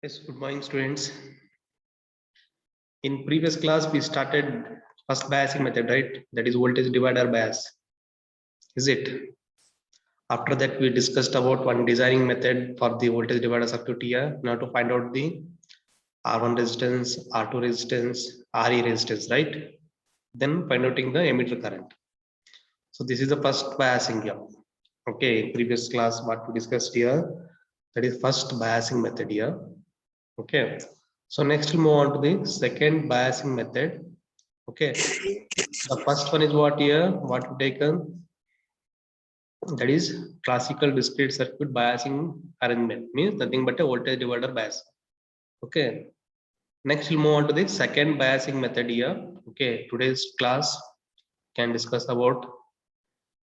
Yes, good morning, students. In previous class, we started first biasing method, right? That is voltage divider bias. Is it? After that, we discussed about one designing method for the voltage divider circuit here. Now to find out the R1 resistance, R2 resistance, RE resistance, right? Then find outing the emitter current. So this is the first biasing here. Okay, previous class what we discussed here, that is first biasing method here. Okay, so next we'll move on to the second biasing method. Okay, the first one is what here, what we taken, that is classical discrete circuit biasing arrangement, means nothing but a voltage divider bias. Okay, next we'll move on to the second biasing method here. Okay, today's class can discuss about,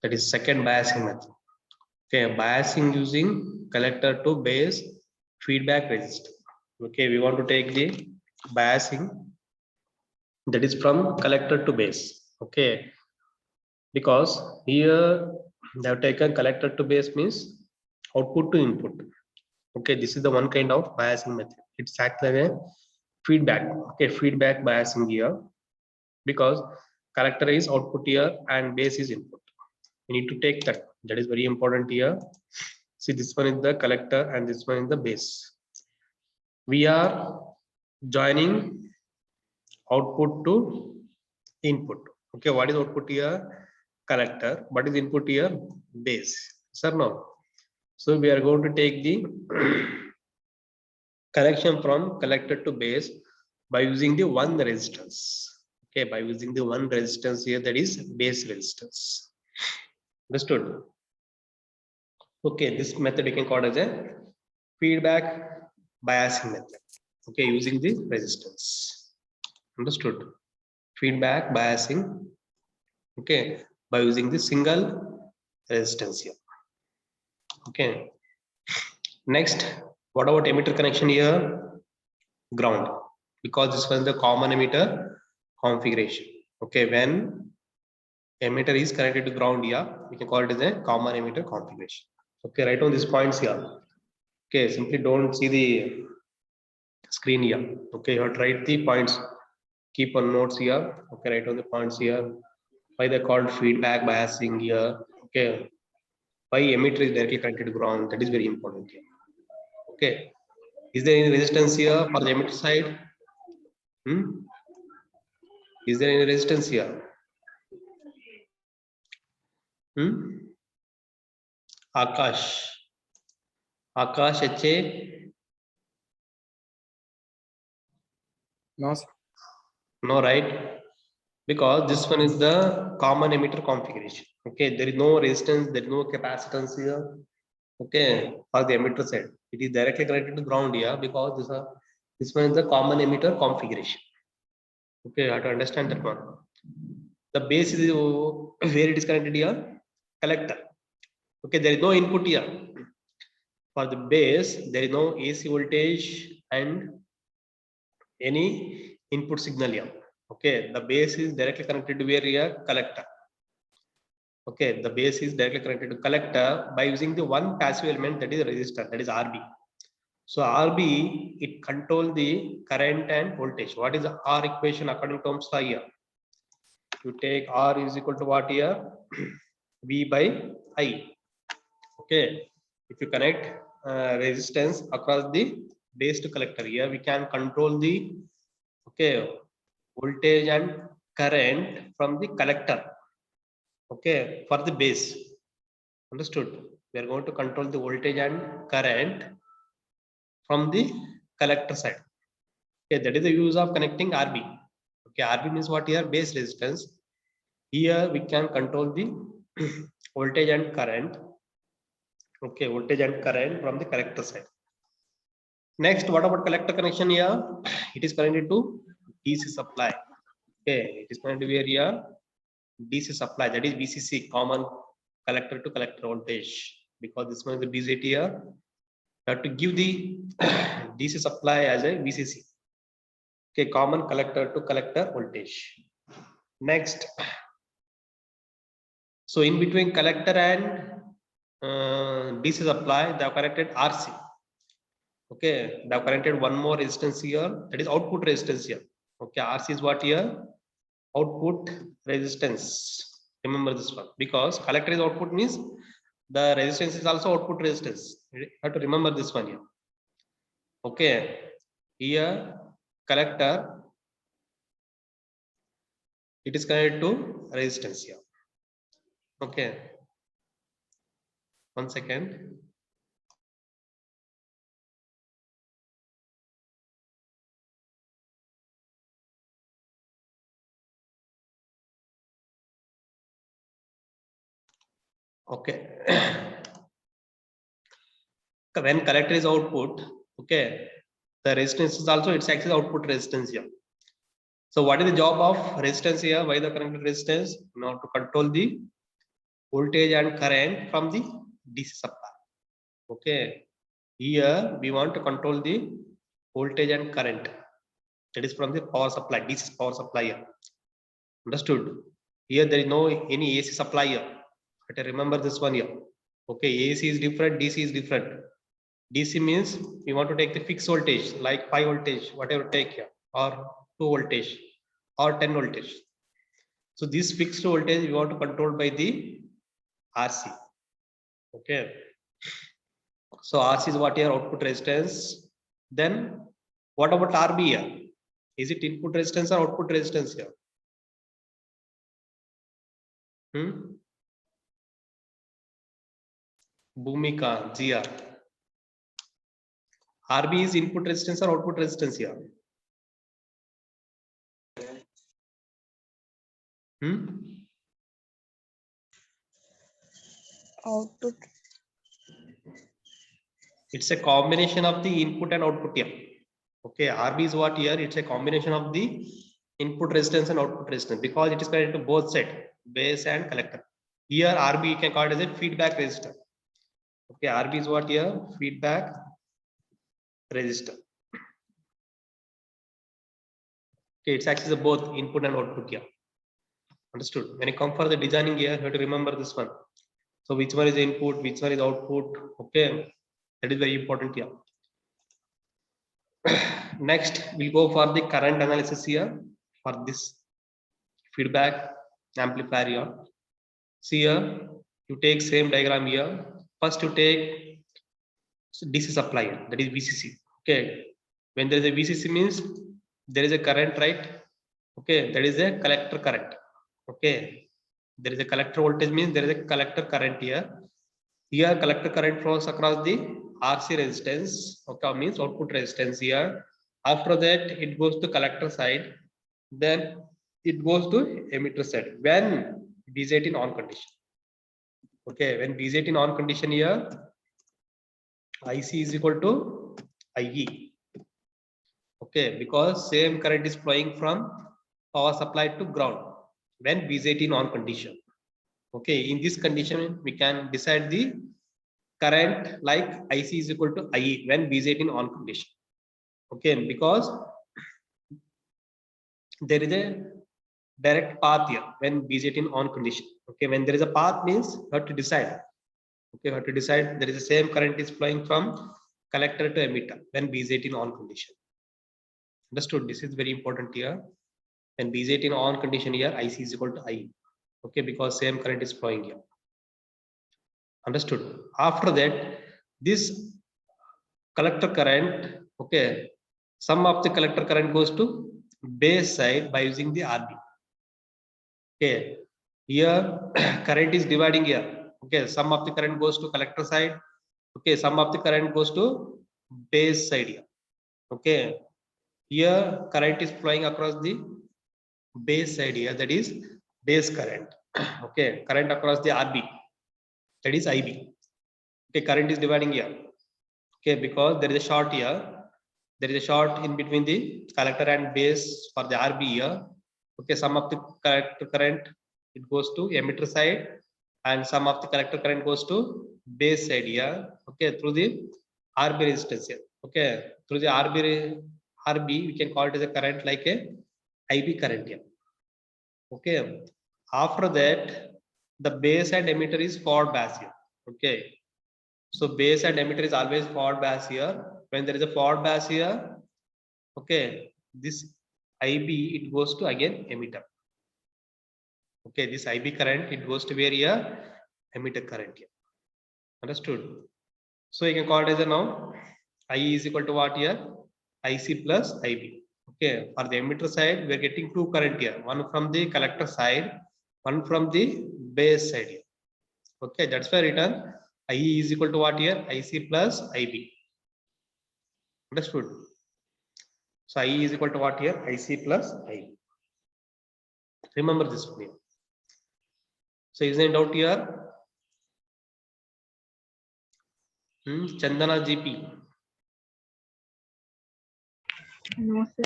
that is second biasing method. Okay, biasing using collector to base feedback resistor. Okay, we want to take the biasing that is from collector to base. Okay, because here they have taken collector to base means output to input. Okay, this is the one kind of biasing method. It's act like a feedback. Okay, feedback biasing here, because collector is output here and base is input. We need to take that. That is very important here. See, this one is the collector and this one is the base. We are joining output to input. Okay, what is output here? Collector. What is input here? Base. Sir, no. So we are going to take the connection from collector to base by using the one resistance. Okay, by using the one resistance here, that is base resistance. Understood? Okay, this method you can call as a feedback biasing method. Okay, using the resistance. Understood? Feedback biasing. Okay, by using the single resistance here. Okay, next, what about emitter connection here? Ground, because this was the common emitter configuration. Okay, when emitter is connected to ground here, we can call it as a common emitter configuration. Okay, write on these points here. Okay, simply don't see the screen here. Okay, you have to write the points, keep on notes here. Okay, write on the points here. Why they called feedback biasing here? Okay, why emitter is directly connected to ground? That is very important here. Okay, is there any resistance here for the emitter side? Is there any resistance here? Akash HA? No, sir. No, right? Because this one is the common emitter configuration. Okay, there is no resistance, there is no capacitance here. Okay, for the emitter side, it is directly connected to ground here, because this one is the common emitter configuration. Okay, you have to understand that one. The base is where it is connected here, collector. Okay, there is no input here. For the base, there is no AC voltage and any input signal here. Okay, the base is directly connected to where here, collector. Okay, the base is directly connected to collector by using the one passive element, that is resistor, that is RB. So RB, it control the current and voltage. What is the R equation according to Ohm's law here? You take R is equal to what here? V by I. Okay, if you connect resistance across the base to collector here, we can control the voltage and current from the collector. Okay, for the base. Understood? We are going to control the voltage and current from the collector side. Okay, that is the use of connecting RB. Okay, RB means what here? Base resistance. Here we can control the voltage and current. Okay, voltage and current from the collector side. Next, what about collector connection here? It is connected to DC supply. Okay, it is connected to here DC supply, that is VCC, common collector to collector voltage. Because this one is the BJT here, you have to give the DC supply as a VCC. Okay, common collector to collector voltage. Next, so in between collector and DC supply, they have connected RC. Okay, they have connected one more resistance here, that is output resistance here. Okay, RC is what here? Output resistance. Remember this one, because collector is output means the resistance is also output resistance. You have to remember this one here. Okay, here collector, it is connected to resistance here. Okay, 1 second. Okay. When collector is output, okay, the resistance is also its acts as output resistance here. So what is the job of resistance here? Why the connected resistance? Now to control the voltage and current from the DC supply. Okay, here we want to control the voltage and current, that is from the power supply, DC power supply here. Understood? Here there is no any AC supply here. But remember this one here. Okay, AC is different, DC is different. DC means we want to take the fixed voltage like 5 voltage, whatever take here, or 2 voltage or 10 voltage. So this fixed voltage we want to control by the RC. Okay. So RC is what here? Output resistance. Then what about RB here? Is it input resistance or output resistance here? Bhumika, GR. RB is input resistance or output resistance here? Output. It's a combination of the input and output here. Okay, RB is what here? It's a combination of the input resistance and output resistance, because it is connected to both sides, base and collector. Here RB you can call it as a feedback resistor. Okay, RB is what here? Feedback resistor. Okay, it's actually both input and output here. Understood? When you come for the designing here, you have to remember this one. So which one is input, which one is output? Okay, that is very important here. Next, we'll go for the current analysis here for this feedback amplifier here. See here, you take same diagram here. First, you take DC supply here, that is VCC. Okay, when there is a VCC means there is a current, right? Okay, that is a collector current. Okay, there is a collector voltage means there is a collector current here. Here, collector current flows across the RC resistance. Okay, means output resistance here. After that, it goes to collector side. Then it goes to emitter side when BJT on condition. Okay, when BJT on condition here, IC is equal to IE. Okay, because same current is flowing from power supply to ground when BJT on condition. Okay, in this condition, we can decide the current like IC is equal to IE when BJT on condition. Okay, because there is a direct path here when BJT on condition. Okay, when there is a path means you have to decide. Okay, you have to decide there is the same current is flowing from collector to emitter when BJT on condition. Understood? This is very important here. When BJT on condition here, IC is equal to IE. Okay, because same current is flowing here. Understood? After that, this collector current, okay, some of the collector current goes to base side by using the RB. Okay, here current is dividing here. Okay, some of the current goes to collector side. Okay, some of the current goes to base side here. Okay, here current is flowing across the base side here, that is base current. Okay, current across the RB, that is IB. Okay, current is dividing here. Okay, because there is a short here. There is a short in between the collector and base for the RB here. Okay, some of the collector current it goes to emitter side, and some of the collector current goes to base side here. Okay, through the RB resistance here. Okay, through the RB we can call it as a current like a IB current here. Okay, after that the base and emitter is forward bias here. Okay, so base and emitter is always forward bias here. when there is a forward bias here, okay, this IB it goes to again emitter. Okay, this IB current it goes to where here, emitter current here. Understood? So you can call it as a now IE is equal to what here, IC plus IB. Okay, for the emitter side we are getting two current here, one from the collector side, one from the base side here. Okay, that's why written IE is equal to what here, IC plus IB. Understood? So IE is equal to what here, IC plus IB. Remember this one here. So is there any doubt here? Chandana GP. No, sir.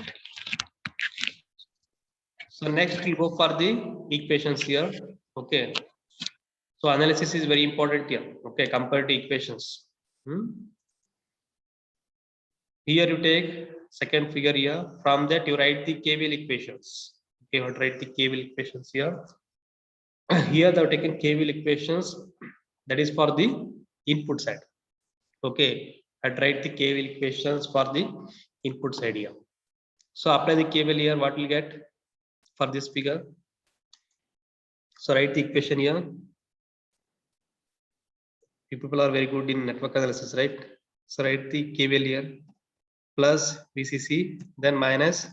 So next we'll go for the equations here. Okay. So analysis is very important here. Okay, compared to equations. Here you take second figure here. From that you write the KVL equations. Okay, you write the KVL equations here. Here they have taken KVL equations, that is for the input side. Okay, I write the KVL equations for the input side here. So apply the KVL here, what will get for this figure? So write the equation here. You people are very good in network analysis, right? So write the KVL here, plus VCC, then minus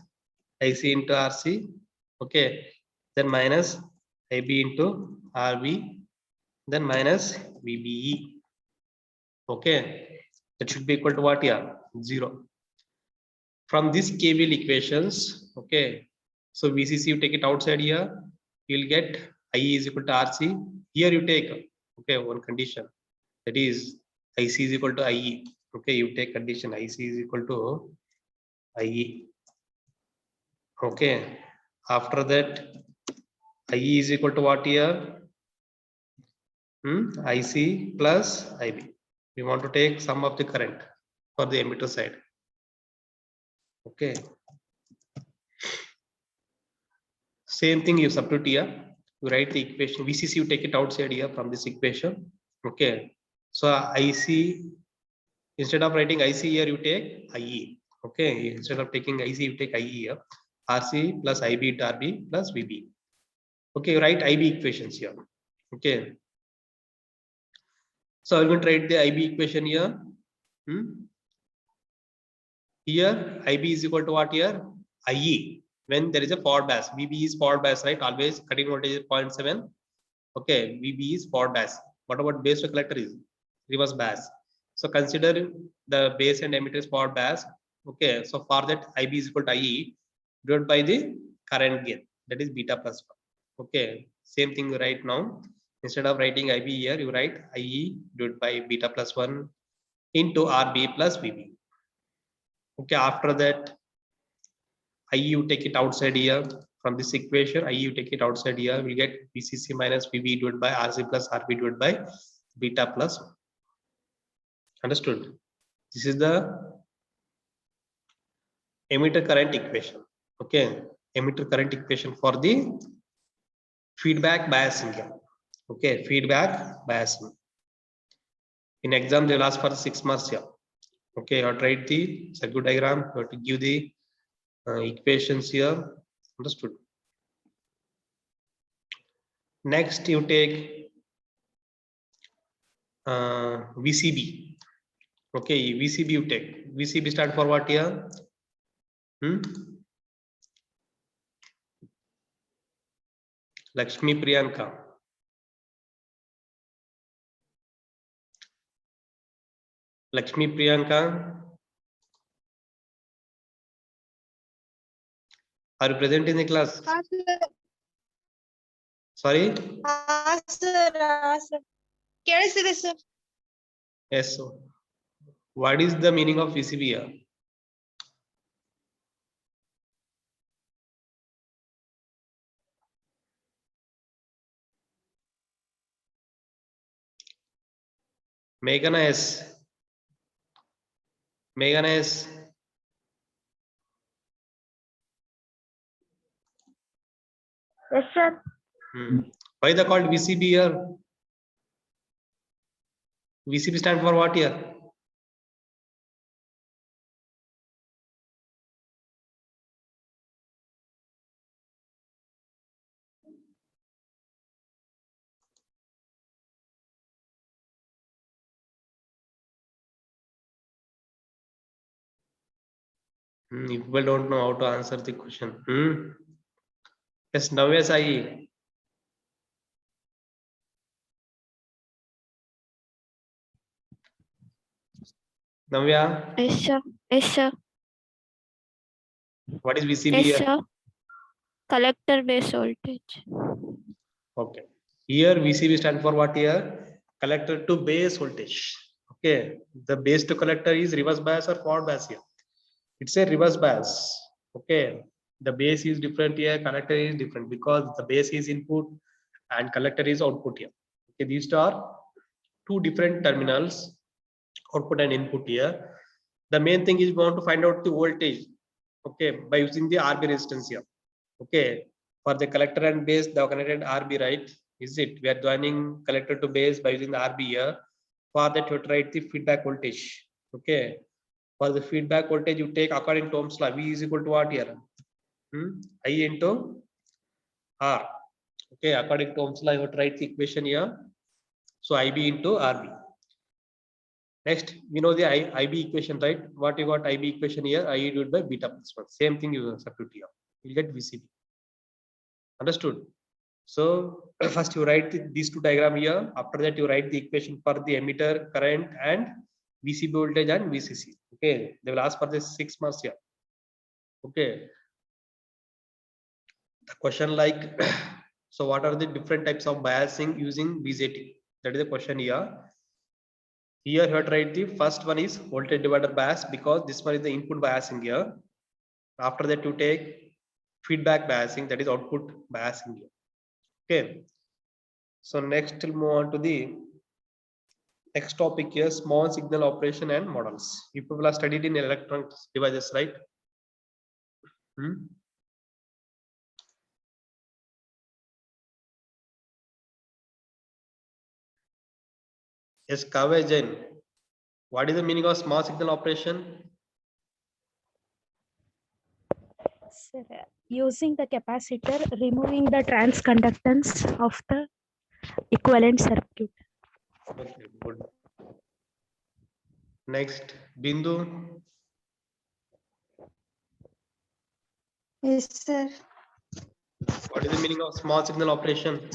IC into RC, okay, then minus IB into RB, then minus VBE. Okay, that should be equal to what here? 0. From this KVL equations, okay, so VCC you take it outside here, you will get IE is equal to RC. Here you take, okay, one condition, that is IC is equal to IE. Okay, you take condition IC is equal to IE. Okay, after that IE is equal to what here? IC plus IB. We want to take sum of the current for the emitter side. Okay, same thing you substitute here, you write the equation VCC, you take it outside here from this equation. Okay, so IC, instead of writing IC here you take IE. Okay, instead of taking IC you take IE here, RC plus IB into RB plus VB. Okay, you write IB equations here. Okay, so I'm going to write the IB equation here. Here IB is equal to what here, IE, when there is a forward bias. VB is forward bias, right? Always cutting voltage is 0.7. Okay, VB is forward bias. What about base to collector is reverse bias. So consider the base and emitter is forward bias. Okay, so for that IB is equal to IE divided by the current gain, that is beta plus 1. Okay, same thing you write now. Instead of writing IB here, you write IE divided by beta plus 1 into RB plus VB. Okay, after that IE you take it outside here from this equation. IE you take it outside here, we get VCC minus VB divided by RC plus RB divided by beta plus 1. Understood? This is the emitter current equation. Okay, emitter current equation for the feedback biasing. Okay, feedback biasing. In exam they will ask for 6 marks here. Okay, you have to write the circuit diagram, you have to give the equations here. Understood? Next you take VCB. Okay, VCB you take. VCB stand for what here? Lakshmi Priyanka. Lakshmi Priyanka. Are you present in the class? Sorry? Sir. Yes. So what is the meaning of VCB here? Meghana S. Meghana S. Yes, sir. Why they called VCB here? VCB stand for what here? People don't know how to answer the question. Yes, Navya Sai. Navya, Yes, sir. Yes, sir. what is VCB Yes, here? sir. Collector base voltage. Okay. Here VCB stand for what here? Collector to base voltage. Okay. The base to collector is reverse bias or forward bias here. It's a reverse bias. Okay. The base is different here, collector is different because the base is input and collector is output here. Okay. These are two different terminals, output and input here. The main thing is we want to find out the voltage. Okay. By using the RB resistance here. Okay. For the collector and base, they are connected RB, right? Is it? We are joining collector to base by using the RB here. For that, you write the feedback voltage. Okay. For the feedback voltage, you take according to Ohm's law. V is equal to what here? I into R. Okay. According to Ohm's law, you would write the equation here. So IB into RB. Next, we know the IB equation, right? What you got IB equation here? I divided by beta plus 1. Same thing you substitute here. You get VCB. Understood? So first you write these two diagram here. After that you write the equation for the emitter current and VCB voltage and VCC. Okay, they will ask for this 6 marks here. Okay, the question like so what are the different types of biasing using BJT? That is the question here. Here you have to write the first one is voltage divider bias because this one is the input biasing here. After that you take feedback biasing, that is output biasing here. Okay. So next we'll move on to the next topic here, small signal operation and models. You people are studied in electronic devices, right? Yes, Kavya Jain. What is the meaning of small signal operation? Sir, using the capacitor, removing the transconductance of the equivalent circuit. Okay, good. Next, Bindu. Yes, sir. What is the meaning of small signal operation?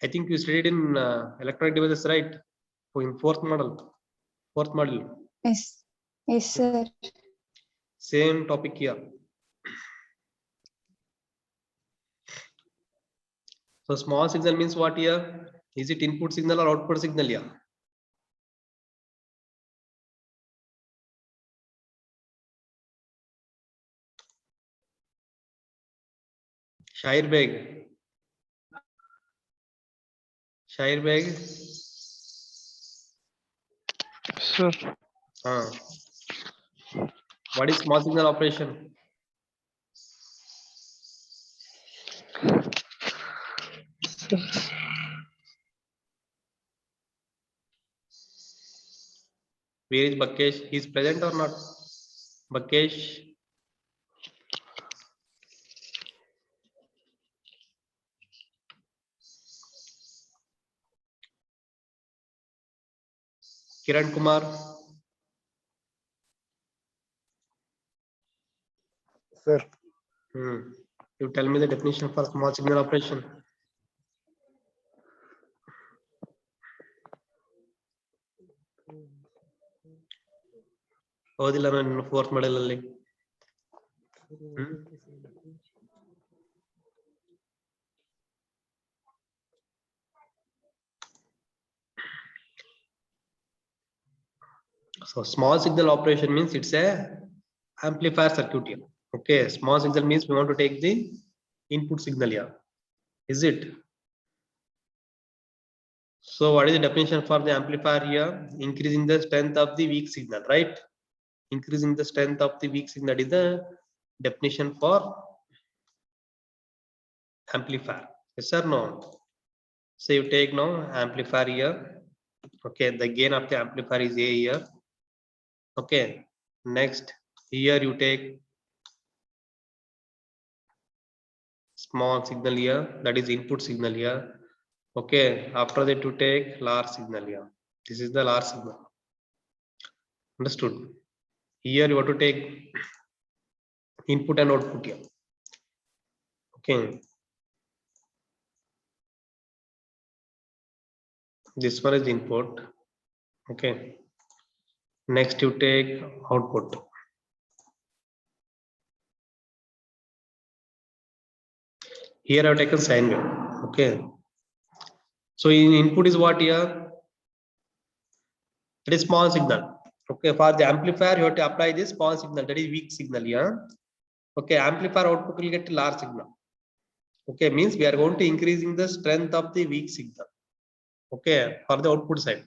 I think you studied in electronic devices, right? In fourth model. Yes. Yes, sir. Same topic here. So small signal means what here? Is it input signal or output signal here? Shair Beg. Shair Beg. Sir, What is small signal operation? Where is Bakesh? He is present or not? Bakesh. Kiran Kumar. sir, You tell me the definition for small signal operation. ಓದಿಲ್ಲ ನಾನು fourth model ಅಲ್ಲಿ. So small signal operation means it's a amplifier circuit here. Okay, small signal means we want to take the input signal here. Is it? So what is the definition for the amplifier here? Increasing the strength of the weak signal, right? Increasing the strength of the weak signal is the definition for amplifier. Yes or no? So you take now amplifier here. Okay, the gain of the amplifier is A here. Okay, next here you take small signal here, that is input signal here. Okay, after that you take large signal here. This is the large signal. Understood? Here you have to take input and output here. Okay. This one is input. Okay. Next you take output. Here I have taken sine wave. Okay. So in input is what here? It is small signal. Okay. For the amplifier, you have to apply this small signal. That is weak signal here. Okay. Amplifier output will get large signal. Okay. Means we are going to increasing the strength of the weak signal. Okay. For the output side.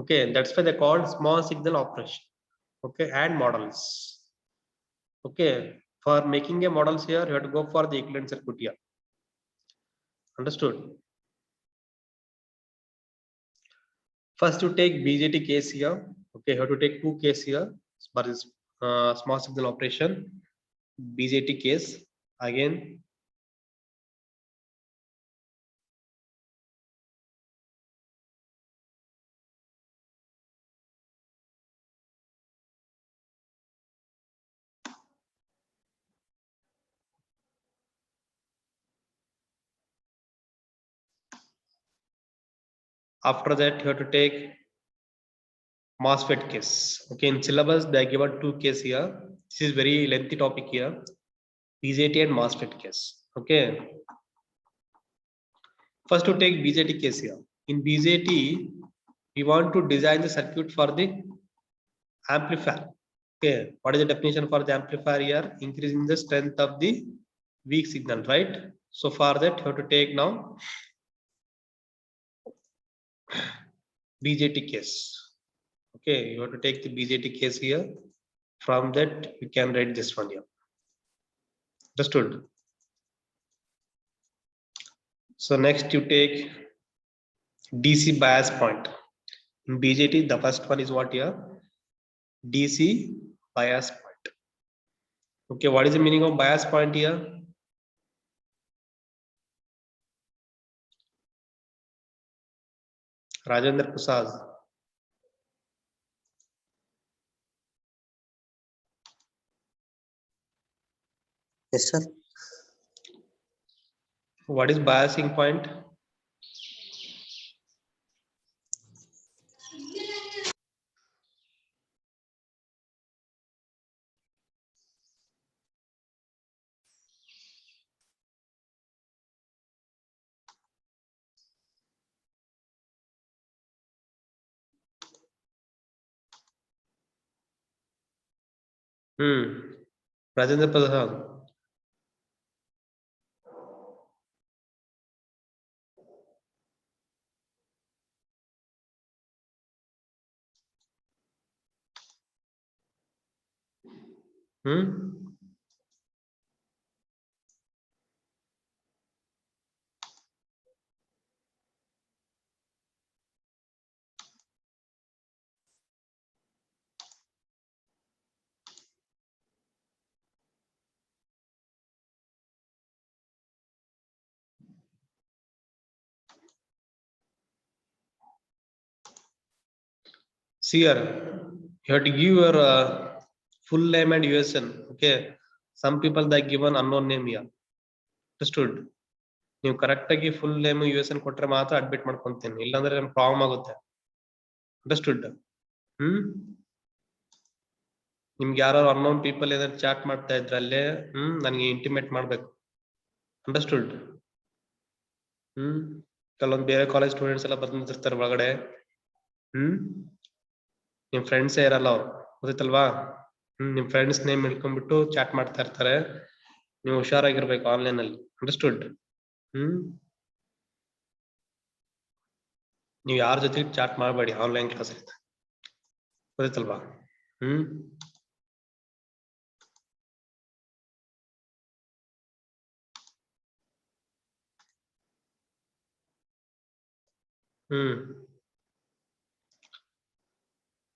Okay. That's why they called small signal operation. Okay. And models. Okay. For making a models here, you have to go for the equivalent circuit here. Understood? First you take BJT case here. Okay, you have to take two case here for this small signal operation. BJT case again. After that, you have to take MOSFET case. Okay, in syllabus they are given two case here. This is very lengthy topic here. BJT and MOSFET case. Okay. First to take BJT case here. In BJT, we want to design the circuit for the amplifier. Okay, what is the definition for the amplifier here? Increasing the strength of the weak signal, right? So for that, you have to take now BJT case. Okay, you have to take the BJT case here. From that, you can write this one here. Understood? So next you take DC bias point. In BJT, the first one is what here? DC bias point. Okay, what is the meaning of bias point here? Rajendra Prasad. Yes, sir. What is biasing point? Rajendra Prasad. See here, you have to give your full name and USN. Okay, some people they given unknown name here. Understood? ನೀವು correct ಆಗಿ full name USN ಕೊಟ್ರೆ ಮಾತ್ರ admit ಮಾಡ್ಕೊಂತೀನಿ, ಇಲ್ಲಾಂದ್ರೆ ನಮ್ಗೆ problem ಆಗುತ್ತೆ. Understood? ನಿಮ್ಗೆ ಯಾರು unknown people ಏನಾದ್ರು ಚಾಟ್ ಮಾಡ್ತಾ ಇದ್ರಲ್ಲೇ ನನಗೆ ಇಂಟಿಮೇಟ್ ಮಾಡ್ಬೇಕು. ಅಂಡರ್ಸ್ಟುಡ್? ಕೆಲವೊಂದು ಬೇರೆ ಕಾಲೇಜ್ ಸ್ಟೂಡೆಂಟ್ಸ್ ಎಲ್ಲ ಬಂದಿರ್ತಾರೆ ಒಳಗಡೆ. ನಿಮ್ ಫ್ರೆಂಡ್ಸೇ ಇರಲ್ಲ ಅವ್ರು, ಗೊತ್ತಲ್ವಾ? ನಿಮ್ ಫ್ರೆಂಡ್ಸ್ ನೇಮ್ ಹಿಡ್ಕೊಂಡ್ಬಿಟ್ಟು ಚಾಟ್ ಮಾಡ್ತಾ ಇರ್ತಾರೆ. ನೀವು ಹುಷಾರಾಗಿರ್ಬೇಕು ಆನ್ಲೈನ್ ಅಲ್ಲಿ. ಅಂಡರ್ಸ್ಟುಡ್? ನೀವು ಯಾರ ಜೊತೆ ಚಾಟ್ ಮಾಡಬೇಡಿ ಆನ್ಲೈನ್ ಕ್ಲಾಸ್ ಅಂತ, ಗೊತ್ತಲ್ವಾ?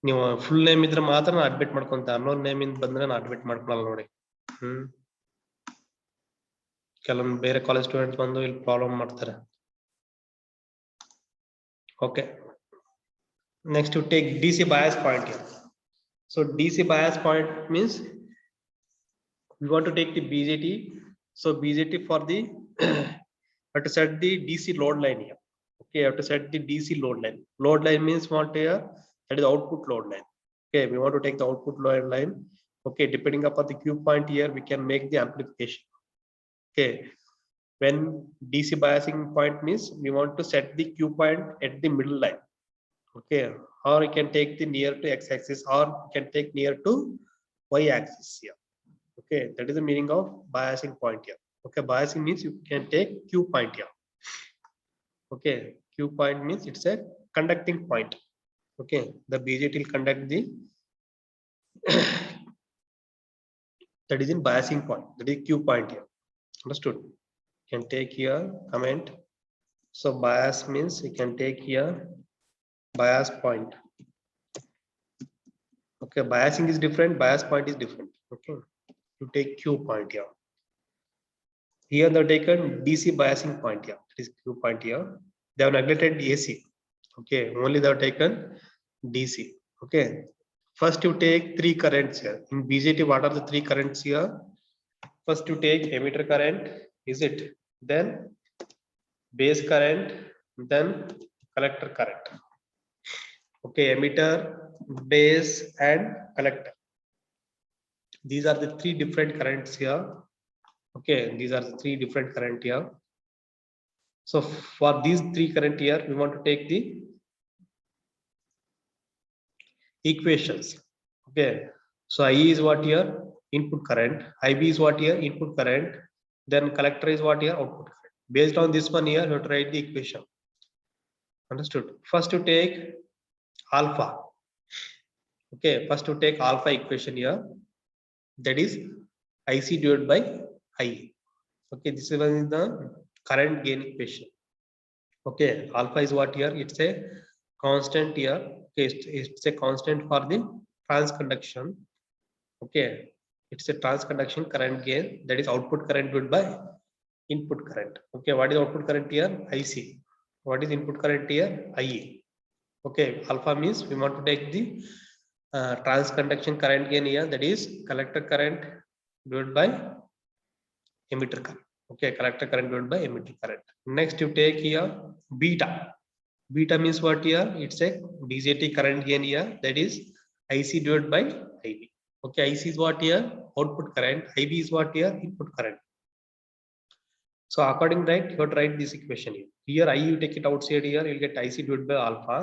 ನೀವು ಫುಲ್ ನೇಮ್ ಇದ್ರೆ ಮಾತ್ರ ನಾನು ಅಡ್ಮಿಟ್ ಮಾಡ್ಕೊಂತ, ಅನ್ನೋನ್ ನೇಮ್ ಇಂದ ಬಂದ್ರೆ ನಾನು ಅಡ್ಮಿಟ್ ಮಾಡ್ಕೊಳಲ್ಲ ನೋಡಿ. ಕೆಲವೊಂದು ಬೇರೆ ಕಾಲೇಜ್ ಸ್ಟೂಡೆಂಟ್ಸ್ ಬಂದು ಇಲ್ಲಿ ಪ್ರಾಬ್ಲಮ್ ಮಾಡ್ತಾರೆ. Okay. Next to take DC bias point here. So DC bias point means we want to take the BJT. So BJT for the have to set the DC load line here. Okay, have to set the DC load line. Load line means what here? That is output load line. Okay, we want to take the output load line. Okay, depending upon the Q point here, we can make the amplification. Okay, when DC biasing point means we want to set the Q point at the middle line. Okay, or you can take the near to x-axis, or you can take near to y-axis here. Okay, that is the meaning of biasing point here. Okay, biasing means you can take Q point here. Okay, Q point means it's a conducting point. Okay, the BJT will conduct the that is in biasing point, that is Q point here. Understood? You can take here comment. So bias means you can take here bias point. Okay, biasing is different, bias point is different. Okay, you take Q point here. Here they have taken DC biasing point here, that is Q point here. They have neglected AC. Okay, only they have taken DC. Okay, first you take three currents here. In BJT, what are the three currents here? First you take emitter current, is it? Then base current, then collector current. Okay, emitter, base and collector. These are the three different currents here. Okay, these are the three different current here. So for these three current here, we want to take the equations. Okay, so I is what here? Input current. IB is what here? Input current. Then collector is what here? Output current. Based on this one here, you have to write the equation. Understood? First you take alpha. Okay, first to take alpha equation here, that is IC divided by IE. Okay, this is the current gain equation. Okay, alpha is what here? It's a constant here. Okay, it's a constant for the transconduction. Okay, it's a transconduction current gain, that is output current divided by input current. Okay, what is output current here? IC. What is input current here? IE. Okay, alpha means we want to take the transconduction current gain here, that is collector current divided by emitter current. Okay, collector current divided by emitter current. Next you take here beta. Beta means what here? It's a BJT current gain here, that is IC divided by IB. Okay, IC is what here? Output current. IB is what here? Input current. So according right, you have to write this equation here. Here I you take it outside here, you'll get IC divided by alpha.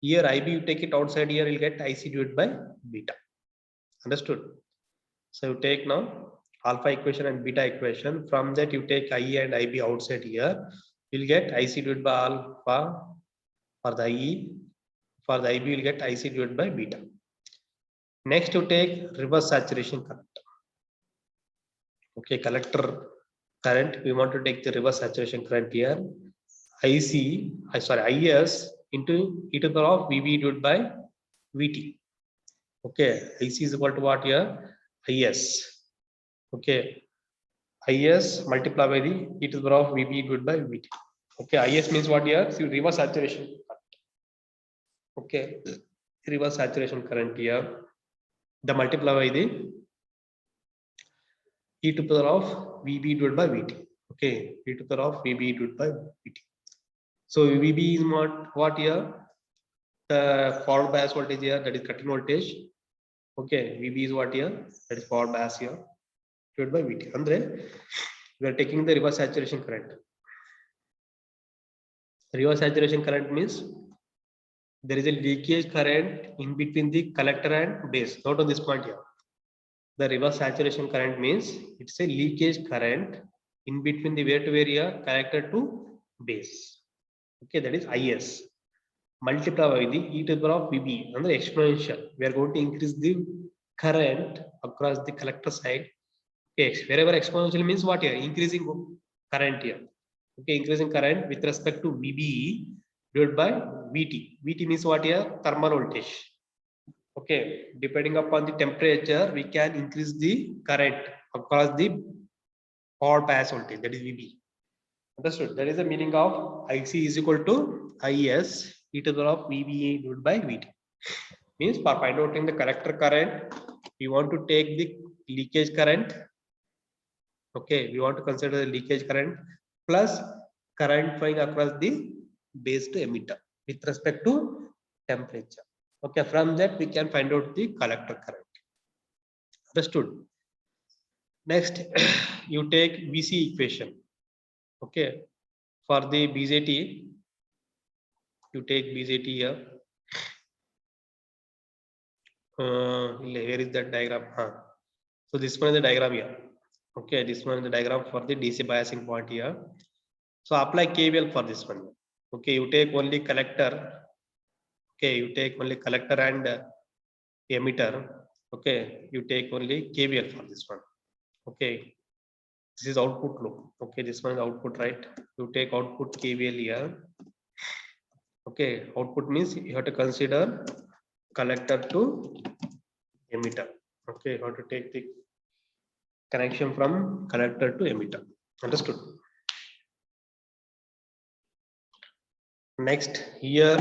Here IB you take it outside here, you'll get IC divided by beta. Understood? So you take now alpha equation and beta equation. From that you take IE and IB outside here, you'll get IC divided by alpha for the IE. For the IB you'll get IC divided by beta. Next you take reverse saturation current. Okay, collector current, we want to take the reverse saturation current here. IS into e to the power of VB divided by VT. Okay, IC is equal to what here? IS. Okay, IS multiplied by the e to the power of VB divided by VT. Okay, IS means what here? So reverse saturation current. Okay, reverse saturation current here, the multiply by the e to the power of VB divided by VT. Okay, e to the power of VB divided by VT. So VB is what here? The forward bias voltage here, that is cutting voltage. Okay, VB is what here? That is forward bias here divided by VT. Andre we are taking the reverse saturation current. Reverse saturation current means there is a leakage current in between the collector and base. Note on this point here. The reverse saturation current means it's a leakage current in between the where to where here, collector to base. Okay, that is IS. Multiply by the e to the power of VB and the exponential. We are going to increase the current across the collector side. Okay, wherever exponential means what here? Increasing current here. Okay, increasing current with respect to VB divided by VT. VT means what here? Thermal voltage. Okay, depending upon the temperature, we can increase the current across the or bias voltage, that is VB. Understood? That is the meaning of IC is equal to IS e to the power of VB divided by VT. Means for finding out in the collector current, we want to take the leakage current. Okay, we want to consider the leakage current plus current flowing across the base to emitter with respect to temperature. Okay, from that we can find out the collector current. Understood? Next, you take VC equation. Okay, for the BJT, you take BJT here. Where is that diagram? So this one is the diagram here. Okay, this one is the diagram for the DC biasing point here. So apply KVL for this one. Okay, you take only collector. Okay, you take only collector and emitter. Okay, you take only KVL for this one. Okay, this is output loop. Okay, this one is output, right? You take output KVL here. Okay, output means you have to consider collector to emitter. Okay, you have to take the connection from collector to emitter. Understood? Next, here,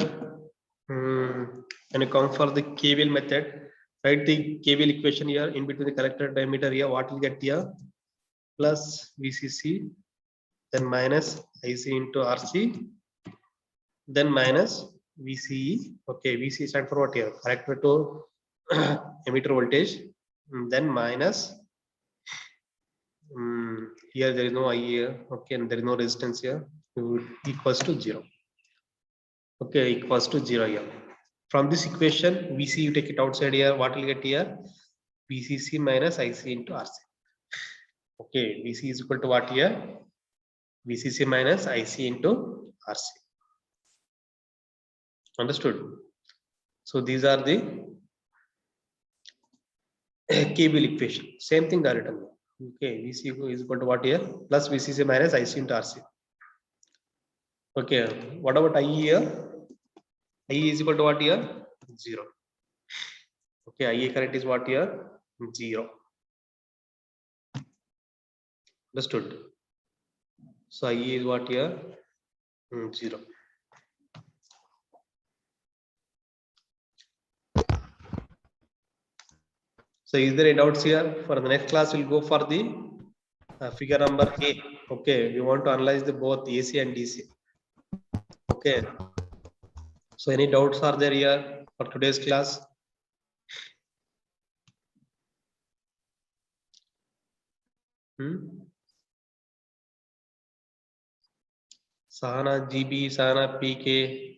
when you come for the KVL method, write the KVL equation here in between the collector and emitter here. What will get here? Plus VCC, then minus IC into RC, then minus VCE. Okay, VC stand for what here? Collector to emitter voltage, then minus here there is no I here. Okay, and there is no resistance here. Equals to 0. Okay, equals to 0 here. From this equation, VC you take it outside here. What will get here? VCC minus IC into RC. Okay, VC is equal to what here? VCC minus IC into RC. Understood? So these are the KVL equation. Same thing that written. Okay, VC is equal to what here? Plus VCC minus IC into RC. Okay, what about IE here? IE is equal to what here? 0. Okay, IE current is what here? 0. Understood? So IE is what here? 0. So is there any doubts here? For the next class, we'll go for the figure number 8. Okay, we want to analyze the both AC and DC. Okay. So any doubts are there here for today's class? Sahana GB, Sahana PK.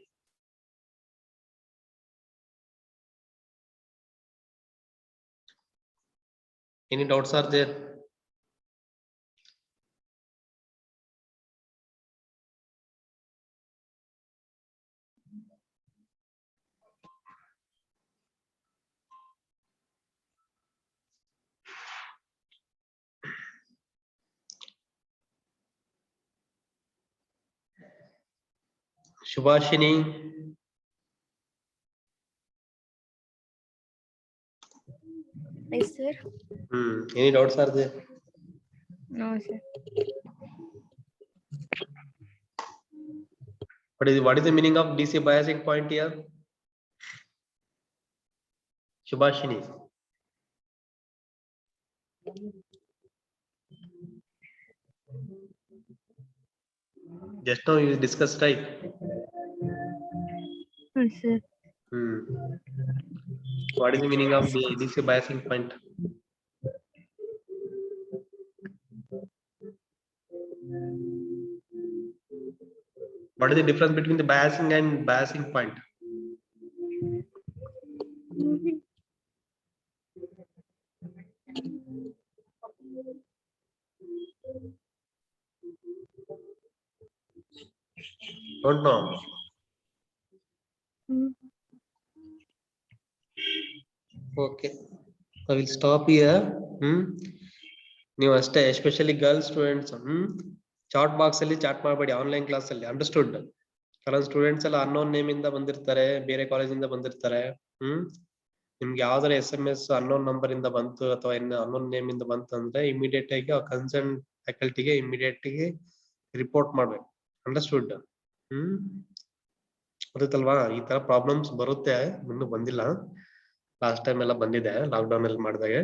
Any doubts are there? Shubhashini. Yes, sir. Any doubts are there? No, sir. What is the meaning of DC biasing point here? Shubhashini. Just now you discussed, right? Yes, sir. What is the meaning of the DC biasing point? What is the difference between the biasing and biasing point? Don't know. Okay, I will stop here. ನೀವು ಅಷ್ಟೇ especially girl students chat box ಅಲ್ಲಿ chat ಮಾಡಬೇಡಿ online class ಅಲ್ಲಿ. Understood? ಕೆಲವು students ಎಲ್ಲ unknown name ಇಂದ ಬಂದಿರ್ತಾರೆ, ಬೇರೆ ಕಾಲೇಜಿಂದ ಬಂದಿರ್ತಾರೆ. ನಿಮ್ಗೆ ಯಾವ್ದಾರ SMS ಅನ್ನೋನ್ ನಂಬರ್ ಇಂದ ಬಂತು ಅಥವಾ ಅನ್ನೋನ್ ನೇಮ್ ಇಂದ ಬಂತು ಅಂದ್ರೆ ಇಮಿಡಿಯೇಟ್ ಆಗಿ ಆ ಕನ್ಸರ್ನ್ ಫ್ಯಾಕಲ್ಟಿಗೆ ಇಮಿಡಿಯೇಟ್ ಆಗಿ ರಿಪೋರ್ಟ್ ಮಾಡ್ಬೇಕು. ಅಂಡರ್ಸ್ಟುಡ್? ಗೊತ್ತಲ್ವಾ? ಈ ತರ ಪ್ರಾಬ್ಲಮ್ಸ್ ಬರುತ್ತೆ, ಇನ್ನೂ ಬಂದಿಲ್ಲ. ಲಾಸ್ಟ್ ಟೈಮ್ ಎಲ್ಲ ಬಂದಿದೆ ಲಾಕ್ ಡೌನ್ ಅಲ್ಲಿ ಮಾಡಿದಾಗ,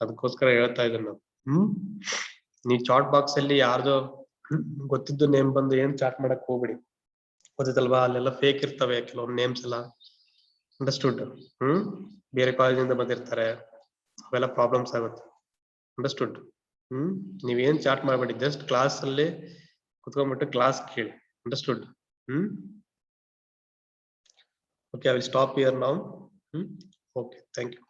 ಅದಕ್ಕೋಸ್ಕರ ಹೇಳ್ತಾ ಇದ್ದೀನಿ ನಾನು. ನೀವು ಚಾಟ್ ಬಾಕ್ಸ್ ಅಲ್ಲಿ ಯಾರ್ದು ಗೊತ್ತಿದ್ದು ನೇಮ್ ಬಂದು ಏನ್ ಚಾಟ್ ಮಾಡಕ್ ಹೋಗ್ಬಿಡಿ. ಗೊತ್ತಲ್ವಾ? ಅಲ್ಲೆಲ್ಲ ಫೇಕ್ ಇರ್ತವೆ ಕೆಲವೊಂದು ನೇಮ್ಸ್ ಎಲ್ಲ. ಅಂಡರ್ಸ್ಟುಡ್? ಬೇರೆ ಕಾಲೇಜಿಂದ ಬಂದಿರ್ತಾರೆ, ಅವೆಲ್ಲ ಪ್ರಾಬ್ಲಮ್ಸ್ ಆಗುತ್ತೆ. ಅಂಡರ್ಸ್ಟುಡ್? ನೀವೇನ್ ಚಾಟ್ ಮಾಡ್ಬೇಡಿ, ಜಸ್ಟ್ ಕ್ಲಾಸ್ ಅಲ್ಲಿ ಕುತ್ಕೊಂಡ್ಬಿಟ್ಟು ಕ್ಲಾಸ್ ಕೇಳಿ. Understood? Okay, I will stop here now. Okay, thank you.